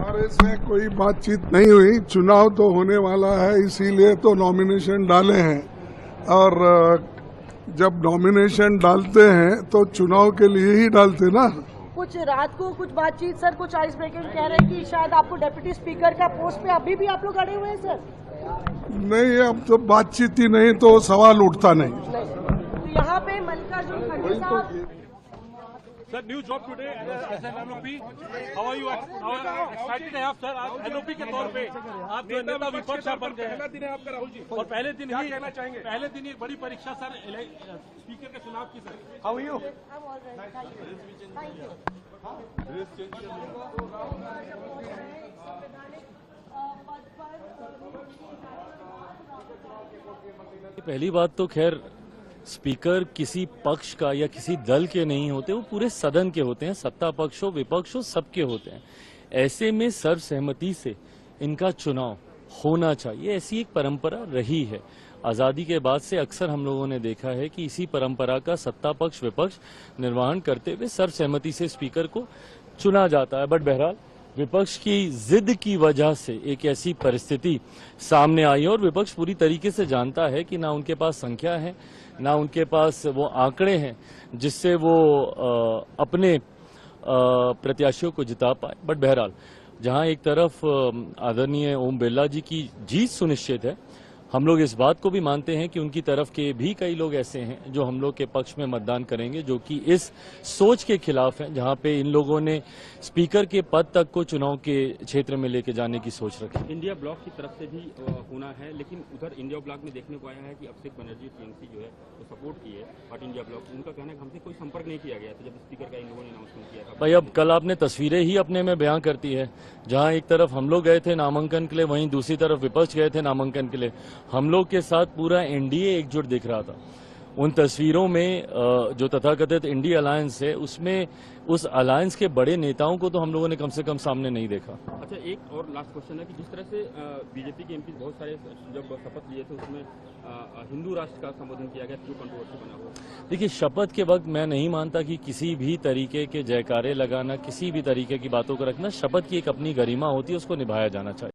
हमारे से कोई बातचीत नहीं हुई। चुनाव तो होने वाला है, इसीलिए तो नॉमिनेशन डाले हैं। और जब नॉमिनेशन डालते हैं तो चुनाव के लिए ही डालते ना। कुछ रात को कुछ बातचीत सर, कुछ आइस ब्रेकिंग कह रहे हैं कि शायद आपको डिप्टी स्पीकर का पोस्ट पे अभी भी आप लोग अड़े हुए हैं सर। नहीं, अब तो बातचीत ही नहीं तो सवाल उठता नहीं। तो यहाँ पे मल्लिकार्जुन खड़गे साहब। Sir, new job today as an LOP. How are you? Excited है आप सर? आप LOP के तौर पे आप जो नेता विपक्ष आप बन गए हैं। पहला दिन है आपका राहुल जी। और पहले दिन ही कहना चाहेंगे? पहले दिन ही बड़ी परीक्षा सर स्पीकर के चुनाव की sir. How are you? I'm all right. Thank you. पहली बात तो खैर स्पीकर किसी पक्ष का या किसी दल के नहीं होते, वो पूरे सदन के होते हैं। सत्ता पक्ष हो विपक्ष हो सबके होते हैं। ऐसे में सर्वसहमति से इनका चुनाव होना चाहिए, ऐसी एक परंपरा रही है। आज़ादी के बाद से अक्सर हम लोगों ने देखा है कि इसी परंपरा का सत्ता पक्ष विपक्ष निर्वहन करते हुए सर्वसहमति से स्पीकर को चुना जाता है। बट बहरहाल विपक्ष की जिद की वजह से एक ऐसी परिस्थिति सामने आई है और विपक्ष पूरी तरीके से जानता है कि ना उनके पास संख्या है, ना उनके पास वो आंकड़े हैं जिससे वो अपने प्रत्याशियों को जिता पाए। बट बहरहाल जहां एक तरफ आदरणीय ओम बिरला जी की जीत सुनिश्चित है, हम लोग इस बात को भी मानते हैं कि उनकी तरफ के भी कई लोग ऐसे हैं जो हम लोग के पक्ष में मतदान करेंगे, जो कि इस सोच के खिलाफ हैं जहां पे इन लोगों ने स्पीकर के पद तक को चुनाव के क्षेत्र में लेके जाने की सोच रखी। इंडिया ब्लॉक की तरफ से भी होना है, लेकिन उधर इंडिया ब्लॉक में देखने को आया है कि अभिषेक बनर्जी टीएमसी जो है वो सपोर्ट की है, बट इंडिया ब्लॉक उनका कहना है कि हमसे कोई संपर्क नहीं किया गया था जब स्पीकर का इन लोगों ने अनाउंसमेंट किया था। भाई अब कल आपने तस्वीरें ही अपने में बयां करती है, जहां एक तरफ हम लोग गए थे नामांकन के लिए, वहीं दूसरी तरफ विपक्ष गए थे नामांकन के लिए। हम लोग के साथ पूरा एनडीए एकजुट दिख रहा था। उन तस्वीरों में जो तथाकथित इंडिया अलायंस है, उसमें उस अलायंस के बड़े नेताओं को तो हम लोगों ने कम से कम सामने नहीं देखा। अच्छा, एक और लास्ट क्वेश्चन है कि जिस तरह से बीजेपी के एमपी बहुत सारे जब शपथ लिए थे उसमें हिंदू राष्ट्र का संबोधन किया गया, जो कंट्रोवर्सी बना हुआ। देखिए, शपथ के वक्त मैं नहीं मानता कि किसी भी तरीके के जयकारे लगाना, किसी भी तरीके की बातों को रखना, शपथ की एक अपनी गरिमा होती है, उसको निभाया जाना चाहिए।